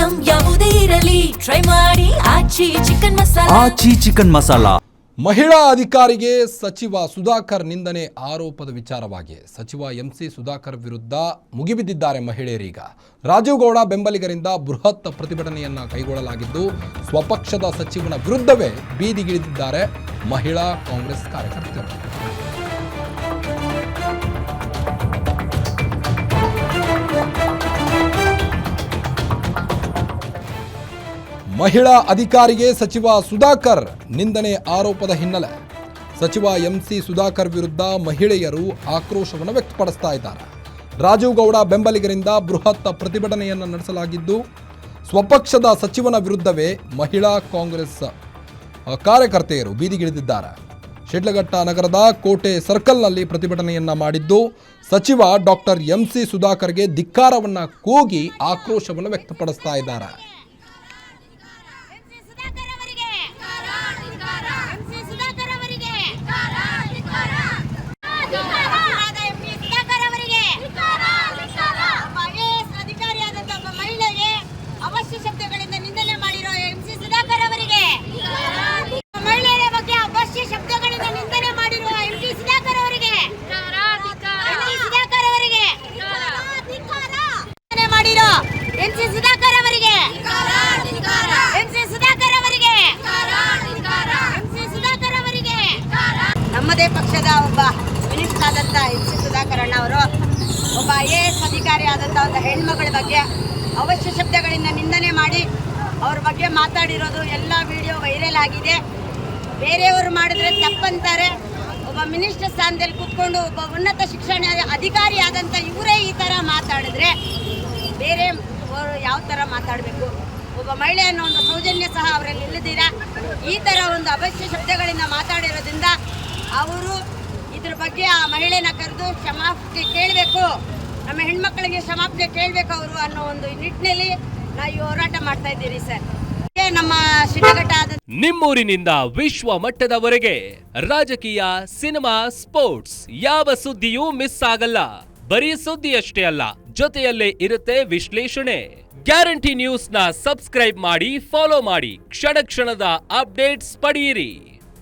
Item ಯಾವುದೇ ಇರಲಿ try ಮಾಡಿ ಆಚಿ ಚಿಕನ್ ಮಸಾಲಾ. ಆಚಿ ಚಿಕನ್ ಮಸಾಲಾ. ಮಹಿಳಾ ಅಧಿಕಾರಿಗೆ ಸಚಿವ ಸುಧಾಕರ್ ನಿಂದನೆ ಆರೋಪದ ವಿಚಾರವಾಗಿ ಸಚಿವ ಎಂಸಿ ಸುಧಾಕರ್ ವಿರುದ್ಧ ಮುಗಿಬಿದ್ದಿದ್ದಾರೆ ಮಹಿಳೆಯರೀಗ. ರಾಜೀವ್ ಗೌಡ ಬೆಂಬಲಿಗರಿಂದ ಬೃಹತ್ ಪ್ರತಿಭಟನೆಯನ್ನ ಕೈಗೊಳ್ಳಲಾಗಿದ್ದು ಸ್ವಪಕ್ಷದ ಸಚಿವನ ವಿರುದ್ಧವೇ ಬೀದಿಗಿಳಿದಿದ್ದಾರೆ ಮಹಿಳಾ ಕಾಂಗ್ರೆಸ್ ಕಾರ್ಯಕರ್ತರು. ಮಹಿಳಾ ಅಧಿಕಾರಿಗೆ ಸಚಿವ ಸುಧಾಕರ್ ನಿಂದನೆ ಆರೋಪದ ಹಿನ್ನೆಲೆ ಸಚಿವ ಎಂಸಿ ಸುಧಾಕರ್ ವಿರುದ್ಧ ಮಹಿಳೆಯರು ಆಕ್ರೋಶವನ್ನು ವ್ಯಕ್ತಪಡಿಸ್ತಾ ಇದ್ದಾರೆ. ರಾಜೀವ್ ಗೌಡ ಬೆಂಬಲಿಗರಿಂದ ಬೃಹತ್ ಪ್ರತಿಭಟನೆಯನ್ನು ನಡೆಸಲಾಗಿದ್ದು ಸ್ವಪಕ್ಷದ ಸಚಿವನ ವಿರುದ್ಧವೇ ಮಹಿಳಾ ಕಾಂಗ್ರೆಸ್ ಕಾರ್ಯಕರ್ತೆಯರು ಬೀದಿಗಿಳಿದಿದ್ದಾರೆ. ಶಿಡ್ಲಘಟ್ಟ ನಗರದ ಕೋಟೆ ಸರ್ಕಲ್ನಲ್ಲಿ ಪ್ರತಿಭಟನೆಯನ್ನ ಮಾಡಿದ್ದು ಸಚಿವ ಡಾಕ್ಟರ್ ಎಂಸಿ ಸುಧಾಕರ್ಗೆ ಧಿಕ್ಕಾರವನ್ನ ಕೂಗಿ ಆಕ್ರೋಶವನ್ನು ವ್ಯಕ್ತಪಡಿಸ್ತಾ ಇದ್ದಾರೆ. ನಮ್ಮದೇ ಪಕ್ಷದ ಒಬ್ಬ ಮಿನಿಸ್ಟರ್ ಆದಂಥ ಎಂಸಿ ಸುಧಾಕರ್ ಅವರು ಒಬ್ಬ IAS ಅಧಿಕಾರಿ ಆದಂಥ ಒಂದು ಹೆಣ್ಮಗಳ ಬಗ್ಗೆ ಅವಶ್ಯ ಶಬ್ದಗಳಿಂದ ನಿಂದನೆ ಮಾಡಿ ಅವ್ರ ಬಗ್ಗೆ ಮಾತಾಡಿರೋದು ಎಲ್ಲ ವಿಡಿಯೋ ವೈರಲ್ ಆಗಿದೆ. ಬೇರೆಯವರು ಮಾಡಿದ್ರೆ ತಪ್ಪಂತಾರೆ. ಒಬ್ಬ ಮಿನಿಸ್ಟರ್ ಸ್ಥಾನದಲ್ಲಿ ಕೂತ್ಕೊಂಡು ಒಬ್ಬ ಉನ್ನತ ಶಿಕ್ಷಣ ಅಧಿಕಾರಿ ಆದಂಥ ಇವರೇ ಈ ಥರ ಮಾತಾಡಿದ್ರೆ ಬೇರೆ ಯಾವ ಥರ ಮಾತಾಡಬೇಕು? ಒಬ್ಬ ಮಹಿಳೆ ಅನ್ನೋ ಒಂದು ಸೌಜನ್ಯ ಸಹ ಅವರಲ್ಲಿ ಇಲ್ಲದಿರಾ ಈ ಥರ ಒಂದು ಅವಶ್ಯ ಶಬ್ದಗಳಿಂದ ಮಾತಾಡಿರೋದ್ರಿಂದ ಅವರು ಇದ್ರ ಬಗ್ಗೆ ಆ ಮಹಿಳೆನ ಕರೆದು ಕ್ಷಮಾಪಣೆ ಕೇಳಬೇಕು, ನಮ್ಮ ಹೆಣ್ಮಕ್ಳಿಗೆ ಕ್ಷಮಾಪಣೆ ಕೇಳಬೇಕು ಅವರು ಅನ್ನೋ ಒಂದು ನಿಟ್ಟಿನಲ್ಲಿ ನಾವು ಈ ಹೋರಾಟ ಮಾಡ್ತಾ ಇದ್ದೀರಿ ಸರ್. ನಮ್ಮ ಶಿಡ್ಲಘಟ್ಟ ನಿಮ್ಮೂರಿನಿಂದ ವಿಶ್ವ ಮಟ್ಟದವರೆಗೆ ರಾಜಕೀಯ, ಸಿನಿಮಾ, ಸ್ಪೋರ್ಟ್ಸ್ ಯಾವ ಸುದ್ದಿಯೂ ಮಿಸ್ ಆಗಲ್ಲ. ಬರೀ ಸುದ್ದಿ ಅಷ್ಟೇ ಅಲ್ಲ, ಜೊತೆಯಲ್ಲೇ ಇರುತ್ತೆ ವಿಶ್ಲೇಷಣೆ. ಗ್ಯಾರಂಟಿ ನ್ಯೂಸ್ ನ ಸಬ್ಸ್ಕ್ರೈಬ್ ಮಾಡಿ, ಫಾಲೋ ಮಾಡಿ, ಕ್ಷಣ ಕ್ಷಣದ ಅಪ್ಡೇಟ್ಸ್ ಪಡೆಯಿರಿ.